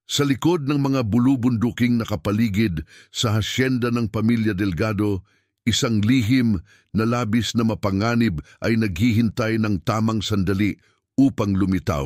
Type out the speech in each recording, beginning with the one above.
Sa likod ng mga bulubunduking nakapaligid sa hasyenda ng pamilya Delgado, isang lihim na labis na mapanganib ay naghihintay ng tamang sandali upang lumitaw.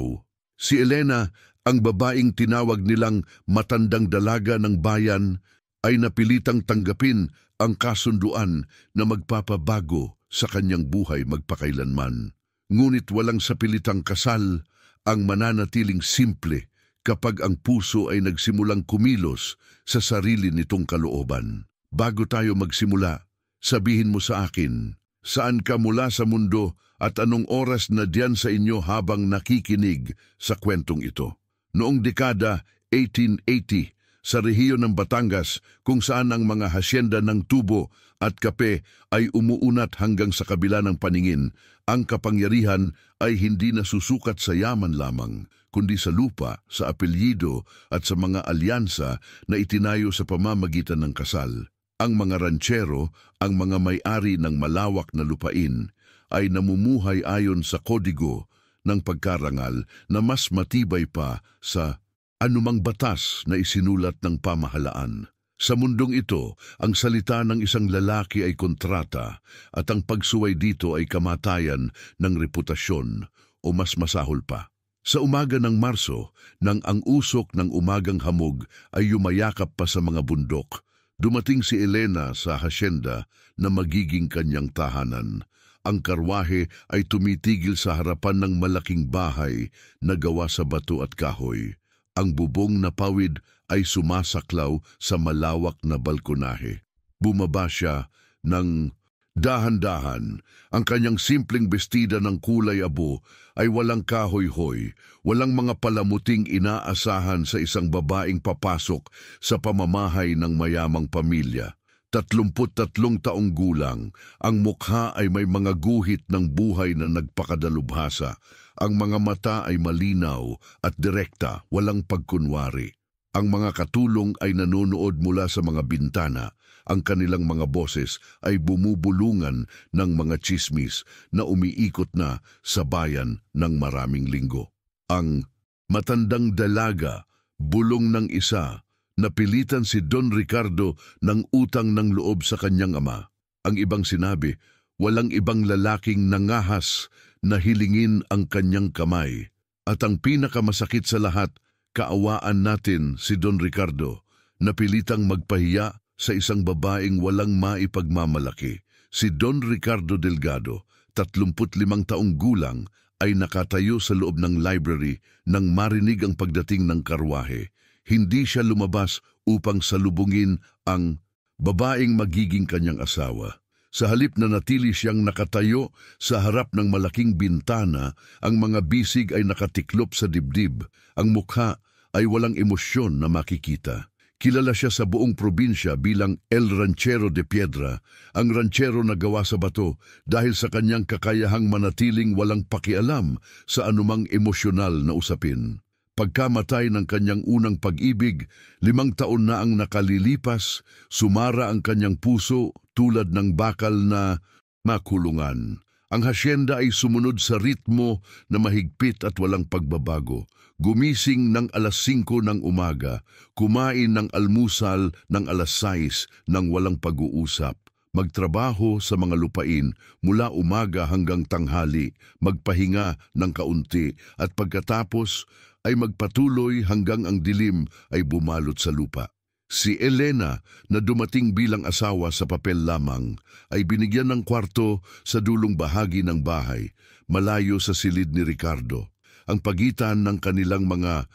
Si Elena, ang babaeng tinawag nilang matandang dalaga ng bayan, ay napilitang tanggapin ang kasunduan na magpapabago sa kanyang buhay magpakailanman. Ngunit walang sapilitang kasal, ang mananatiling simple kapag ang puso ay nagsimulang kumilos sa sarili nitong kalooban. Bago tayo magsimula, sabihin mo sa akin, saan ka mula sa mundo at anong oras na diyan sa inyo habang nakikinig sa kwentong ito? Noong dekada 1880, sa rehiyon ng Batangas, kung saan ang mga hasyenda ng tubo at kape ay umuunat hanggang sa kabila ng paningin, ang kapangyarihan ay hindi nasusukat sa yaman lamang, kundi sa lupa, sa apelyido at sa mga alyansa na itinayo sa pamamagitan ng kasal. Ang mga ranchero, ang mga may-ari ng malawak na lupain, ay namumuhay ayon sa kodigo ng pagkarangal na mas matibay pa sa anumang batas na isinulat ng pamahalaan. Sa mundong ito, ang salita ng isang lalaki ay kontrata at ang pagsuway dito ay kamatayan ng reputasyon o mas masahol pa. Sa umaga ng Marso, nang ang usok ng umagang hamog ay yumayakap pa sa mga bundok, dumating si Elena sa hasyenda na magiging kanyang tahanan. Ang karwahe ay tumitigil sa harapan ng malaking bahay na gawa sa bato at kahoy. Ang bubong na pawid ay sumasaklaw sa malawak na balkonahe. Bumaba siya ng dahan-dahan. Ang kanyang simpleng bestida ng kulay abo ay walang kahoy-hoy, walang mga palamuting inaasahan sa isang babaeng papasok sa pamamahay ng mayamang pamilya. 33 taong gulang, ang mukha ay may mga guhit ng buhay na nagpakadalubhasa. Ang mga mata ay malinaw at direkta, walang pagkunwari. Ang mga katulong ay nanonood mula sa mga bintana. Ang kanilang mga boses ay bumubulungan ng mga tsismis na umiikot na sa bayan ng maraming linggo. Ang matandang dalaga, bulong ng isa, napilitan si Don Ricardo ng utang ng loob sa kanyang ama. Ang ibang sinabi, walang ibang lalaking nangahas na hilingin ang kanyang kamay. At ang pinakamasakit sa lahat, kaawaan natin si Don Ricardo, napilitang magpahiya sa isang babaeng walang maipagmamalaki. Si Don Ricardo Delgado, 35 taong gulang, ay nakatayo sa loob ng library nang marinig ang pagdating ng karwahe. Hindi siya lumabas upang salubungin ang babaeng magiging kanyang asawa. Sa halip na natili siyang nakatayo sa harap ng malaking bintana, ang mga bisig ay nakatiklop sa dibdib. Ang mukha ay walang emosyon na makikita. Kilala siya sa buong probinsya bilang El Ranchero de Piedra, ang ranchero na gawa sa bato dahil sa kanyang kakayahang manatiling walang pakialam sa anumang emosyonal na usapin. Pagkamatay ng kanyang unang pag-ibig, 5 taon na ang nakalilipas, sumara ang kanyang puso tulad ng bakal na makulungan. Ang hasyenda ay sumunod sa ritmo na mahigpit at walang pagbabago. Gumising ng alas 5 ng umaga, kumain ng almusal ng alas 6 nang walang pag-uusap. Magtrabaho sa mga lupain mula umaga hanggang tanghali, magpahinga ng kaunti at pagkatapos ay magpatuloy hanggang ang dilim ay bumalot sa lupa. Si Elena, na dumating bilang asawa sa papel lamang, ay binigyan ng kwarto sa dulong bahagi ng bahay, malayo sa silid ni Ricardo. Ang pagitan ng kanilang mga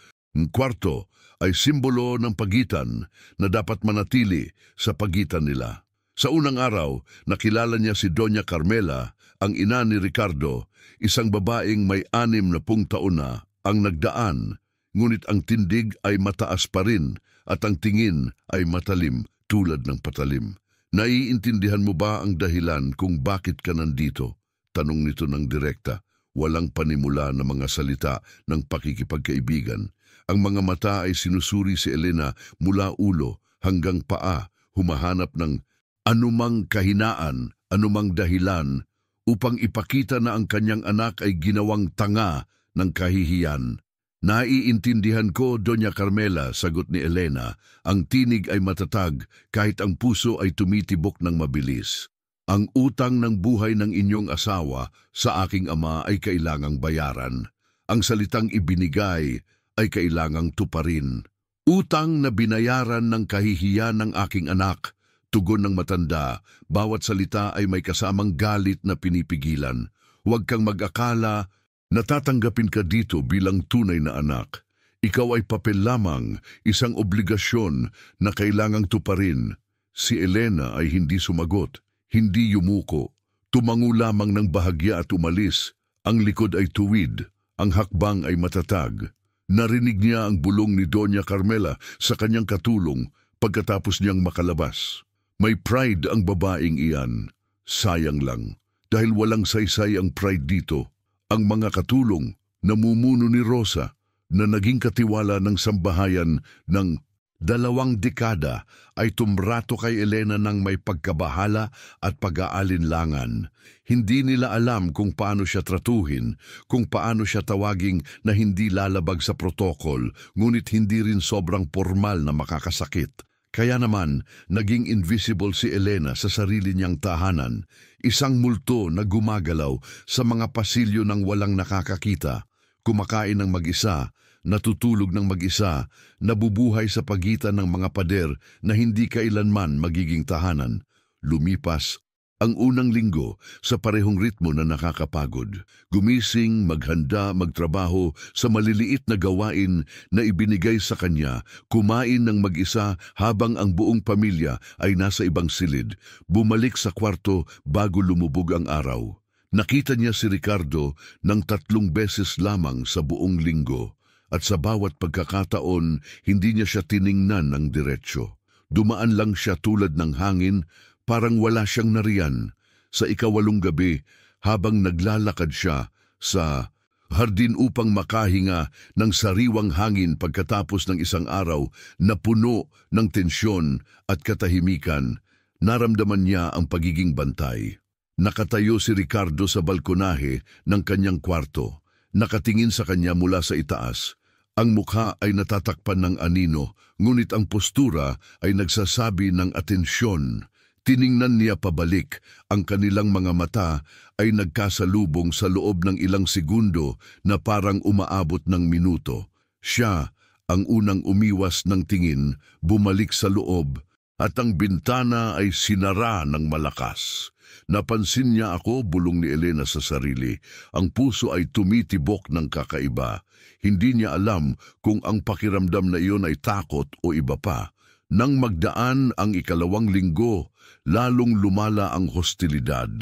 kwarto ay simbolo ng pagitan na dapat manatili sa pagitan nila. Sa unang araw, nakilala niya si Doña Carmela, ang ina ni Ricardo, isang babaeng may 60 taon na ang nagdaan, ngunit ang tindig ay mataas pa rin at ang tingin ay matalim tulad ng patalim. Naiintindihan mo ba ang dahilan kung bakit ka nandito? Tanong nito ng direkta. Walang panimula na mga salita ng pakikipagkaibigan. Ang mga mata ay sinusuri si Elena mula ulo hanggang paa, humahanap ng anumang kahinaan, anumang dahilan upang ipakita na ang kanyang anak ay ginawang tanga ng kahihiyan. Naiintindihan ko, Doña Carmela, sagot ni Elena. Ang tinig ay matatag kahit ang puso ay tumitibok ng mabilis. Ang utang ng buhay ng inyong asawa sa aking ama ay kailangang bayaran. Ang salitang ibinigay ay kailangang tuparin. Utang na binayaran ng kahihiyan ng aking anak. Tugon ng matanda, bawat salita ay may kasamang galit na pinipigilan. Huwag kang mag-akala natatanggapin ka dito bilang tunay na anak. Ikaw ay papel lamang, isang obligasyon na kailangang tuparin. Si Elena ay hindi sumagot, hindi yumuko. Tumango lamang ng bahagya at umalis. Ang likod ay tuwid, ang hakbang ay matatag. Narinig niya ang bulong ni Doña Carmela sa kanyang katulong pagkatapos niyang makalabas. May pride ang babaeng iyan. Sayang lang, dahil walang saysay ang pride dito. Ang mga katulong, namumuno ni Rosa, na naging katiwala ng sambahayan ng 2 dekada ay tumrato kay Elena ng may pagkabahala at pag-aalinlangan. Hindi nila alam kung paano siya tratuhin, kung paano siya tawaging na hindi lalabag sa protokol, ngunit hindi rin sobrang formal na makakasakit. Kaya naman, naging invisible si Elena sa sarili niyang tahanan, isang multo na gumagalaw sa mga pasilyo ng walang nakakakita, kumakain ng mag-isa, natutulog ng mag-isa, nabubuhay sa pagitan ng mga pader na hindi kailanman magiging tahanan. Lumipas ang unang linggo sa parehong ritmo na nakakapagod. Gumising, maghanda, magtrabaho sa maliliit na gawain na ibinigay sa kanya, kumain ng mag-isa habang ang buong pamilya ay nasa ibang silid, bumalik sa kwarto bago lumubog ang araw. Nakita niya si Ricardo ng 3 beses lamang sa buong linggo at sa bawat pagkakataon hindi niya siya tiningnan ng diretsyo. Dumaan lang siya tulad ng hangin, parang wala siyang nariyan. Sa 8 gabi, habang naglalakad siya sa hardin upang makahinga ng sariwang hangin pagkatapos ng isang araw na puno ng tensyon at katahimikan, naramdaman niya ang pagiging bantay. Nakatayo si Ricardo sa balkonahe ng kanyang kwarto, nakatingin sa kanya mula sa itaas. Ang mukha ay natatakpan ng anino, ngunit ang postura ay nagsasabi ng atensyon. Tiningnan niya pabalik, ang kanilang mga mata ay nagkasalubong sa loob ng ilang segundo na parang umaabot ng minuto. Siya, ang unang umiwas ng tingin, bumalik sa loob, at ang bintana ay sinara ng malakas. Napansin niya ako, bulong ni Elena sa sarili. Ang puso ay tumitibok ng kakaiba. Hindi niya alam kung ang pakiramdam na iyon ay takot o iba pa. Nang magdaan ang 2 linggo, lalong lumala ang hostilidad.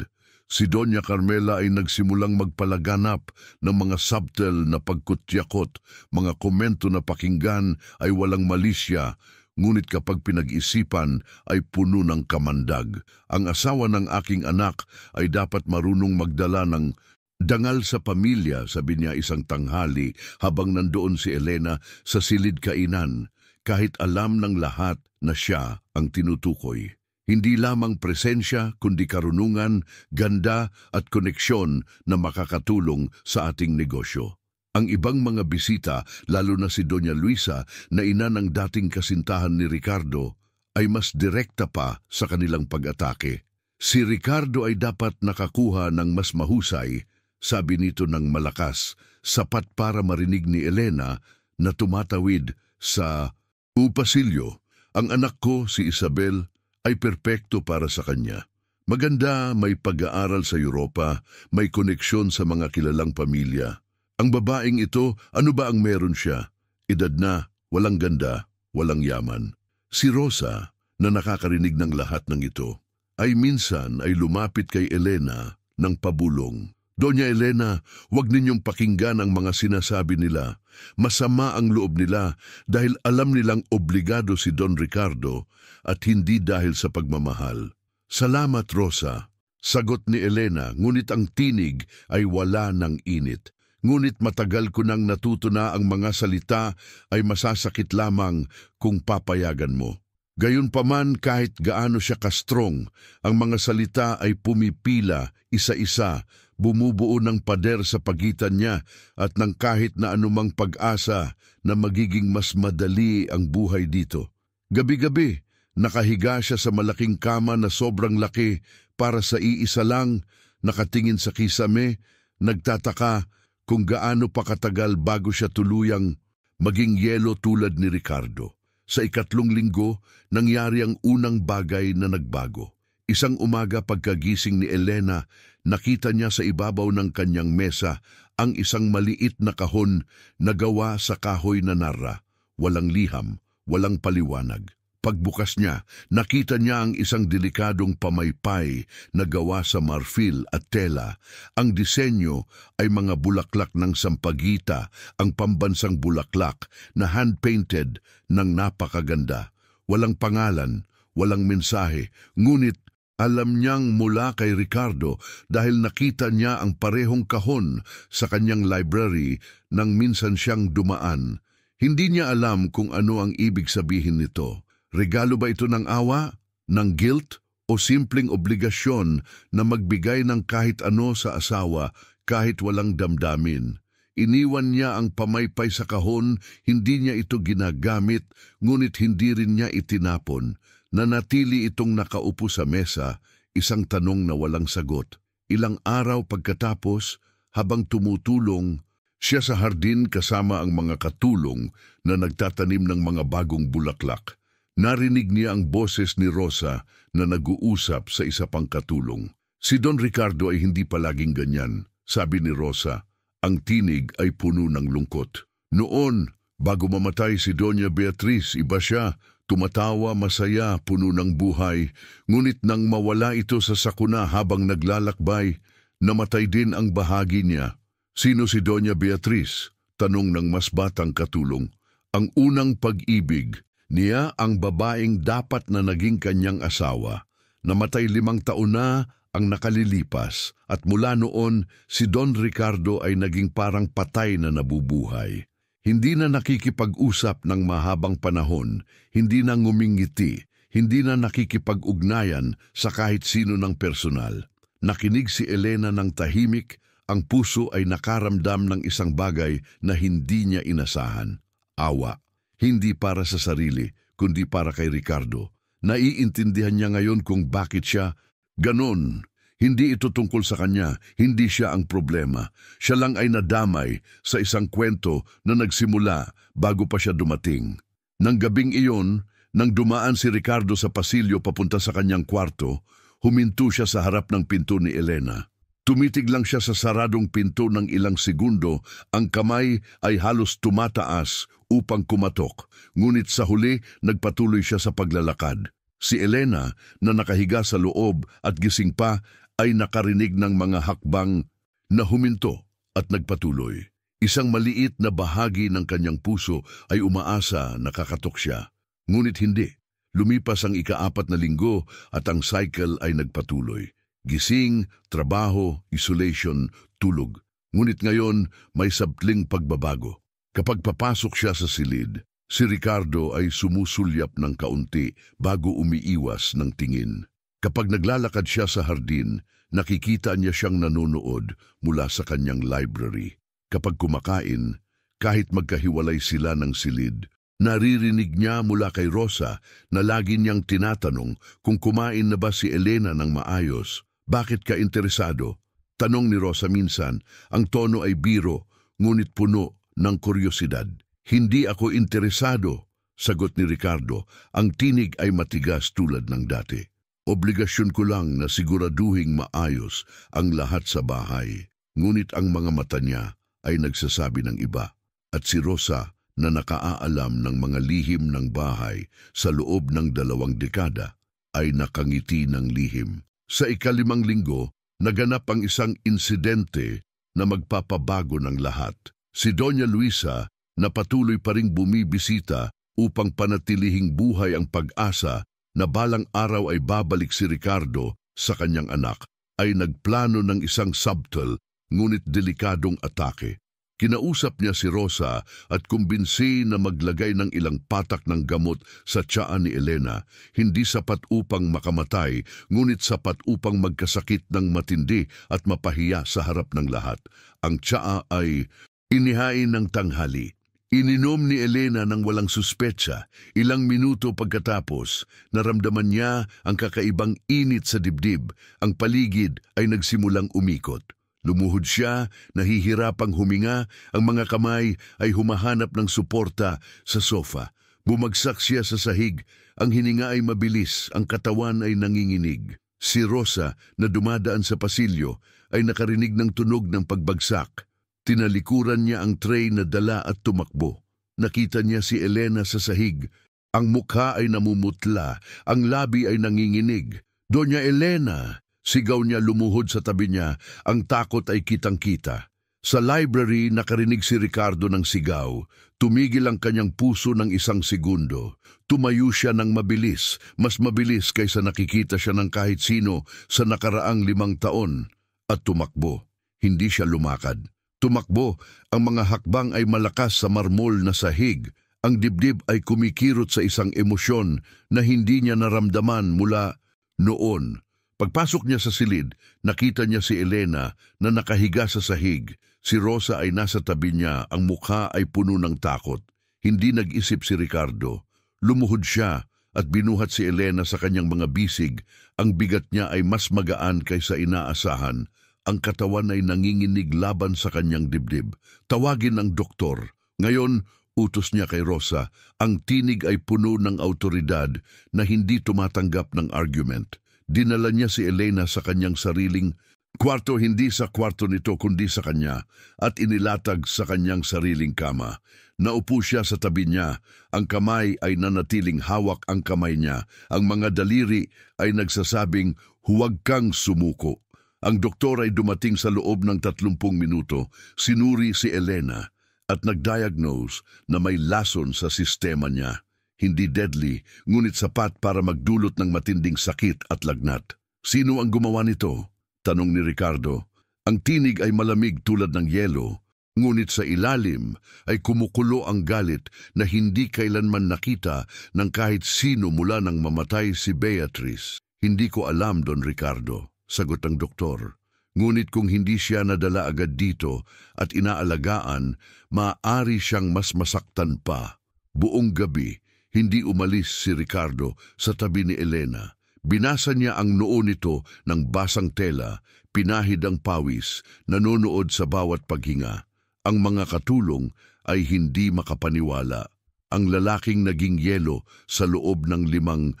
Si Doña Carmela ay nagsimulang magpalaganap ng mga subtle na pagkutyakot, mga komento na pakinggan ay walang malisya, ngunit kapag pinag-isipan ay puno ng kamandag. Ang asawa ng aking anak ay dapat marunong magdala ng dangal sa pamilya, sabi niya isang tanghali habang nandoon si Elena sa silid kainan, kahit alam ng lahat na siya ang tinutukoy. Hindi lamang presensya kundi karunungan, ganda at koneksyon na makakatulong sa ating negosyo. Ang ibang mga bisita, lalo na si Doña Luisa na ina ng dating kasintahan ni Ricardo, ay mas direkta pa sa kanilang pag-atake. Si Ricardo ay dapat nakakuha ng mas mahusay, sabi nito ng malakas, sapat para marinig ni Elena na tumatawid sa pasilyo. Ang anak ko, si Isabel, ay perpekto para sa kanya. Maganda, may pag-aaral sa Europa, may koneksyon sa mga kilalang pamilya. Ang babaeng ito, ano ba ang meron siya? Edad na, walang ganda, walang yaman. Si Rosa, na nakakarinig ng lahat ng ito, ay minsan ay lumapit kay Elena ng pabulong. Doña Elena, huwag ninyong pakinggan ang mga sinasabi nila. Masama ang loob nila dahil alam nilang obligado si Don Ricardo at hindi dahil sa pagmamahal. Salamat, Rosa, sagot ni Elena, ngunit ang tinig ay wala ng init. Ngunit matagal ko nang natuto na ang mga salita ay masasakit lamang kung papayagan mo. Gayunpaman kahit gaano siya kastrong, ang mga salita ay pumipila isa-isa, bumubuo ng pader sa pagitan niya at ng kahit na anumang pag-asa na magiging mas madali ang buhay dito. Gabi-gabi, nakahiga siya sa malaking kama na sobrang laki para sa iisa lang, nakatingin sa kisame, nagtataka kung gaano pa katagal bago siya tuluyang maging yelo tulad ni Ricardo. Sa ikatlong linggo, nangyari ang unang bagay na nagbago. Isang umaga pagkagising ni Elena, nakita niya sa ibabaw ng kanyang mesa ang isang maliit na kahon na gawa sa kahoy na narra, walang liham, walang paliwanag. Pagbukas niya, nakita niya ang isang delikadong pamaypay na gawa sa marfil at tela. Ang disenyo ay mga bulaklak ng sampagita, ang pambansang bulaklak na hand-painted ng napakaganda. Walang pangalan, walang mensahe, ngunit alam niyang mula kay Ricardo dahil nakita niya ang parehong kahon sa kanyang library nang minsan siyang dumaan. Hindi niya alam kung ano ang ibig sabihin nito. Regalo ba ito ng awa, ng guilt, o simpleng obligasyon na magbigay ng kahit ano sa asawa kahit walang damdamin? Iniwan niya ang pamaypay sa kahon, hindi niya ito ginagamit, ngunit hindi rin niya itinapon. Nanatili itong nakaupo sa mesa, isang tanong na walang sagot. Ilang araw pagkatapos, habang tumutulong, siya sa hardin kasama ang mga katulong na nagtatanim ng mga bagong bulaklak. Narinig niya ang boses ni Rosa na nag-uusap sa isa pang katulong. Si Don Ricardo ay hindi palaging ganyan, sabi ni Rosa. Ang tinig ay puno ng lungkot. Noon, bago mamatay si Doña Beatriz, iba siya, tumatawa, masaya, puno ng buhay. Ngunit nang mawala ito sa sakuna habang naglalakbay, namatay din ang bahagi niya. Sino si Doña Beatriz? Tanong ng mas batang katulong. Ang unang pag-ibig. Niya ang babaeng dapat na naging kanyang asawa. Namatay 5 taon na ang nakalilipas at mula noon si Don Ricardo ay naging parang patay na nabubuhay. Hindi na nakikipag-usap ng mahabang panahon, hindi na ngumingiti, hindi na nakikipag-ugnayan sa kahit sino ng personal. Nakinig si Elena ng tahimik, ang puso ay nakaramdam ng isang bagay na hindi niya inasahan. Awa. Hindi para sa sarili, kundi para kay Ricardo. Naiintindihan niya ngayon kung bakit siya ganon. Hindi ito tungkol sa kanya, hindi siya ang problema. Siya lang ay nadamay sa isang kwento na nagsimula bago pa siya dumating. Nang gabing iyon, nang dumaan si Ricardo sa pasilyo papunta sa kanyang kwarto, huminto siya sa harap ng pinto ni Elena. Tumitig lang siya sa saradong pinto ng ilang segundo, ang kamay ay halos tumataas upang kumatok, ngunit sa huli nagpatuloy siya sa paglalakad. Si Elena, na nakahiga sa loob at gising pa, ay nakarinig ng mga hakbang na huminto at nagpatuloy. Isang maliit na bahagi ng kanyang puso ay umaasa na kakatok siya. Ngunit hindi. Lumipas ang ika-4 na linggo at ang cycle ay nagpatuloy. Gising, trabaho, isolation, tulog. Ngunit ngayon may sabtling pagbabago. Kapag papasok siya sa silid, si Ricardo ay sumusulyap ng kaunti bago umiiwas ng tingin. Kapag naglalakad siya sa hardin, nakikita niya siyang nanonood mula sa kanyang library. Kapag kumakain, kahit magkahiwalay sila ng silid, naririnig niya mula kay Rosa na lagi niyang tinatanong kung kumain na ba si Elena ng maayos. Bakit ka interesado? Tanong ni Rosa minsan, ang tono ay biro, ngunit puno ng kuryosidad. Hindi ako interesado, sagot ni Ricardo, ang tinig ay matigas tulad ng dati. Obligasyon ko lang na siguraduhing maayos ang lahat sa bahay. Ngunit ang mga mata niya ay nagsasabi ng iba. At si Rosa, na nakaaalam ng mga lihim ng bahay sa loob ng 2 dekada, ay nakangiti ng lihim. Sa ika-5 linggo, naganap ang isang insidente na magpapabago ng lahat. Si Doña Luisa, na patuloy pa ring bumibisita upang panatilihing buhay ang pag-asa na balang araw ay babalik si Ricardo sa kanyang anak, ay nagplano ng isang subtle ngunit delikadong atake. Kinausap niya si Rosa at kumbinsi na maglagay ng ilang patak ng gamot sa tiyan ni Elena. Hindi sapat upang makamatay, ngunit sapat upang magkasakit ng matindi at mapahiya sa harap ng lahat. Ang tiya ay inihain ng tanghali. Ininom ni Elena ng walang suspetsa. Ilang minuto pagkatapos, naramdaman niya ang kakaibang init sa dibdib. Ang paligid ay nagsimulang umikot. Lumuhod siya, nahihirapang huminga, ang mga kamay ay humahanap ng suporta sa sofa. Bumagsak siya sa sahig, ang hininga ay mabilis, ang katawan ay nanginginig. Si Rosa, na dumadaan sa pasilyo, ay nakarinig ng tunog ng pagbagsak. Tinalikuran niya ang tray na dala at tumakbo. Nakita niya si Elena sa sahig. Ang mukha ay namumutla, ang labi ay nanginginig. "Doña Elena!" Sigaw niya, lumuhod sa tabi niya, ang takot ay kitang-kita. Sa library, nakarinig si Ricardo ng sigaw. Tumigil ang kanyang puso ng isang segundo. Tumayo siya ng mabilis, mas mabilis kaysa nakikita siya ng kahit sino sa nakaraang 5 taon. At tumakbo. Hindi siya lumakad. Tumakbo, ang mga hakbang ay malakas sa marmol na sahig. Ang dibdib ay kumikirot sa isang emosyon na hindi niya naramdaman mula noon. Pagpasok niya sa silid, nakita niya si Elena na nakahiga sa sahig. Si Rosa ay nasa tabi niya, ang mukha ay puno ng takot. Hindi nag-isip si Ricardo. Lumuhod siya at binuhat si Elena sa kanyang mga bisig. Ang bigat niya ay mas magaan kaysa inaasahan. Ang katawan ay nanginginig laban sa kanyang dibdib. Tawagin ang doktor. Ngayon, utos niya kay Rosa. Ang tinig ay puno ng autoridad na hindi tumatanggap ng argument. Dinala niya si Elena sa kanyang sariling kwarto, hindi sa kwarto nito kundi sa kanya, at inilatag sa kanyang sariling kama. Naupo siya sa tabi niya, ang kamay ay nanatiling hawak ang kamay niya, ang mga daliri ay nagsasabing, "Huwag kang sumuko." Ang doktor ay dumating sa loob ng 30 minuto, sinuri si Elena at nag-diagnose na may lason sa sistema niya. Hindi deadly, ngunit sapat para magdulot ng matinding sakit at lagnat. "Sino ang gumawa nito?" tanong ni Ricardo. Ang tinig ay malamig tulad ng yelo, ngunit sa ilalim ay kumukulo ang galit na hindi kailanman nakita ng kahit sino mula nang mamatay si Beatrice. "Hindi ko alam, Don Ricardo," sagot ng doktor. "Ngunit kung hindi siya nadala agad dito at inaalagaan, maaari siyang mas masaktan pa." Buong gabi, hindi umalis si Ricardo sa tabi ni Elena. Binasa niya ang noo nito ng basang tela, pinahid ang pawis, nanonood sa bawat paghinga. Ang mga katulong ay hindi makapaniwala. Ang lalaking naging yelo sa loob ng 5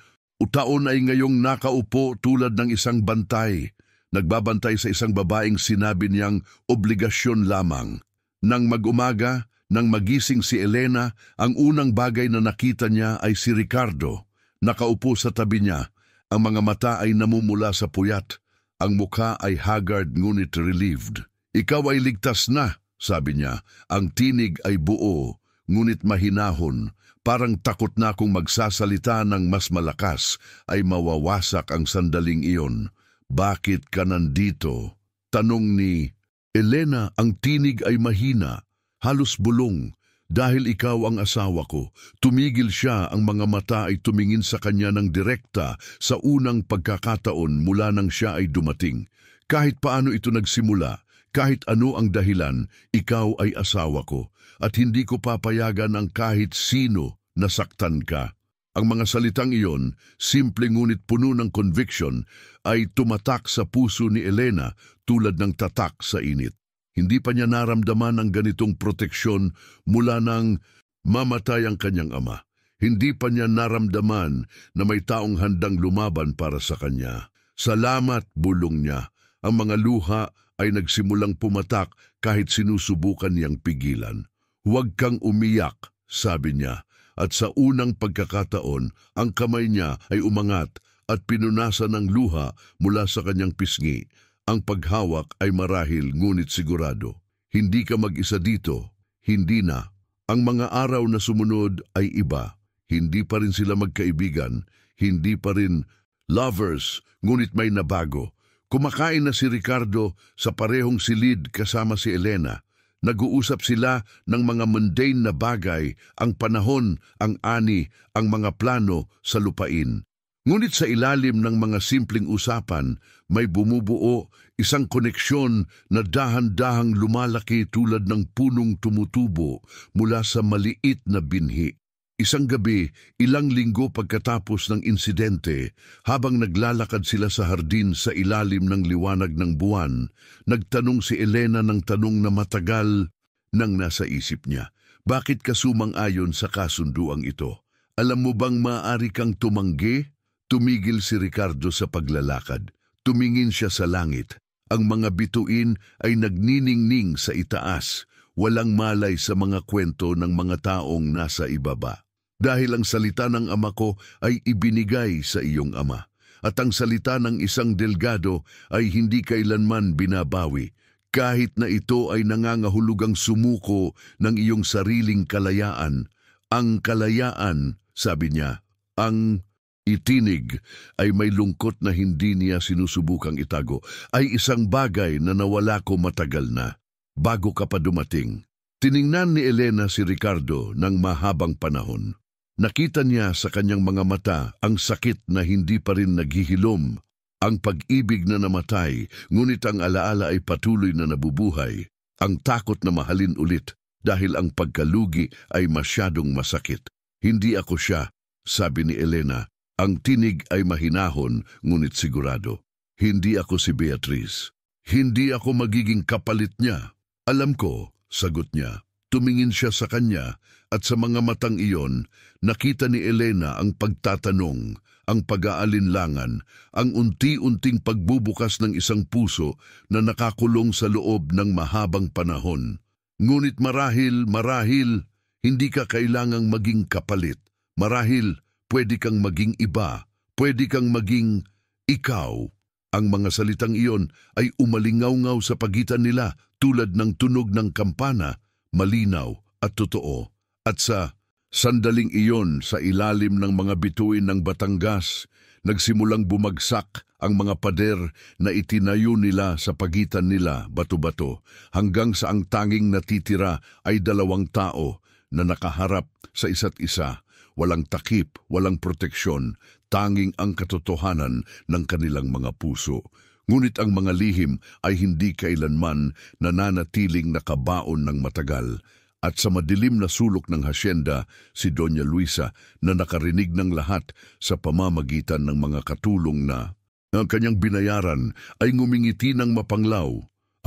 taon ay ngayong nakaupo tulad ng isang bantay. Nagbabantay sa isang babaeng sinabi niyang obligasyon lamang. Nang mag-umaga, nang magising si Elena, ang unang bagay na nakita niya ay si Ricardo. Nakaupo sa tabi niya, ang mga mata ay namumula sa puyat. Ang mukha ay haggard ngunit relieved. "Ikaw ay ligtas na," sabi niya. Ang tinig ay buo, ngunit mahinahon. Parang takot na kung magsasalita ng mas malakas ay mawawasak ang sandaling iyon. "Bakit ka nandito?" tanong ni Elena. Ang tinig ay mahina, halos bulong. "Dahil ikaw ang asawa ko." Tumigil siya, ang mga mata ay tumingin sa kanya ng direkta sa unang pagkakataon mula nang siya ay dumating. "Kahit paano ito nagsimula, kahit ano ang dahilan, ikaw ay asawa ko at hindi ko papayagan ang kahit sino na saktan ka." Ang mga salitang iyon, simple ngunit puno ng conviction, ay tumatak sa puso ni Elena tulad ng tatak sa init. Hindi pa niya naramdaman ang ganitong proteksyon mula nang mamatay ang kanyang ama. Hindi pa niya naramdaman na may taong handang lumaban para sa kanya. "Salamat," bulong niya. Ang mga luha ay nagsimulang pumatak kahit sinusubukan niyang pigilan. "Huwag kang umiyak," sabi niya. At sa unang pagkakataon, ang kamay niya ay umangat at pinunasan ng luha mula sa kanyang pisngi. Ang paghawak ay marahil ngunit sigurado. "Hindi ka mag-isa dito." Hindi na. Ang mga araw na sumunod ay iba. Hindi pa rin sila magkaibigan. Hindi pa rin lovers, ngunit may nabago. Kumakain na si Ricardo sa parehong silid kasama si Elena. Nag-uusap sila ng mga mundane na bagay, ang panahon, ang ani, ang mga plano sa lupain. Ngunit sa ilalim ng mga simpleng usapan, may bumubuo isang koneksyon na dahan-dahang lumalaki tulad ng punong tumutubo mula sa maliit na binhi. Isang gabi, ilang linggo pagkatapos ng insidente, habang naglalakad sila sa hardin sa ilalim ng liwanag ng buwan, nagtanong si Elena ng tanong na matagal nang nasa isip niya. Bakit ka sumang-ayon sa kasunduang ito? Alam mo bang maaari kang tumanggi? Tumigil si Ricardo sa paglalakad. Tumingin siya sa langit. Ang mga bituin ay nagniningning sa itaas, walang malay sa mga kwento ng mga taong nasa ibaba. Dahil ang salita ng ama ko ay ibinigay sa iyong ama, at ang salita ng isang delgado ay hindi kailanman binabawi, kahit na ito ay nangangahulugang sumuko ng iyong sariling kalayaan. Ang kalayaan, sabi niya, ang itinig ay may lungkot na hindi niya sinusubukang itago, ay isang bagay na nawala ko matagal na, bago ka pa dumating. Tiningnan ni Elena si Ricardo ng mahabang panahon. Nakita niya sa kanyang mga mata ang sakit na hindi pa rin naghihilom, ang pag-ibig na namatay, ngunit ang alaala ay patuloy na nabubuhay, ang takot na mahalin ulit dahil ang pagkalugi ay masyadong masakit. Hindi ako siya, sabi ni Elena. Ang tinig ay mahinahon ngunit sigurado. Hindi ako si Beatriz. Hindi ako magiging kapalit niya. Alam ko, sagot niya. Tumingin siya sa kanya at sa mga matang iyon, nakita ni Elena ang pagtatanong, ang pag-aalinlangan, ang unti-unting pagbubukas ng isang puso na nakakulong sa loob ng mahabang panahon. Ngunit marahil, hindi ka kailangang maging kapalit. Marahil, pwede kang maging iba, pwede kang maging ikaw. Ang mga salitang iyon ay umalingaw-ngaw sa pagitan nila tulad ng tunog ng kampana, malinaw at totoo. At sa sandaling iyon sa ilalim ng mga bituin ng Batangas, nagsimulang bumagsak ang mga pader na itinayo nila sa pagitan nila bato-bato hanggang sa ang tanging natitira ay dalawang tao na nakaharap sa isa't isa. Walang takip, walang proteksyon, tanging ang katotohanan ng kanilang mga puso. Ngunit ang mga lihim ay hindi kailanman nananatiling nakabaon ng matagal. At sa madilim na sulok ng hasyenda, si Doña Luisa na nakarinig ng lahat sa pamamagitan ng mga katulong na ang kanyang binayaran ay ngumingiti ng mapanglaw.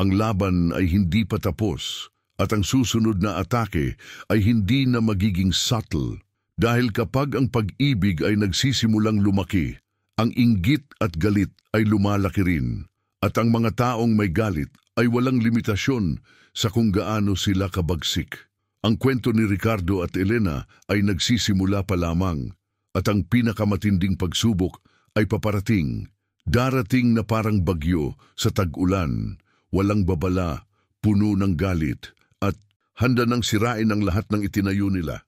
Ang laban ay hindi pa tapos at ang susunod na atake ay hindi na magiging subtle. Dahil kapag ang pag-ibig ay nagsisimulang lumaki, ang inggit at galit ay lumalaki rin. At ang mga taong may galit ay walang limitasyon sa kung gaano sila kabagsik. Ang kwento ni Ricardo at Elena ay nagsisimula pa lamang at ang pinakamatinding pagsubok ay paparating. Darating na parang bagyo sa tag-ulan, walang babala, puno ng galit at handa nang sirain ang lahat ng itinayo nila.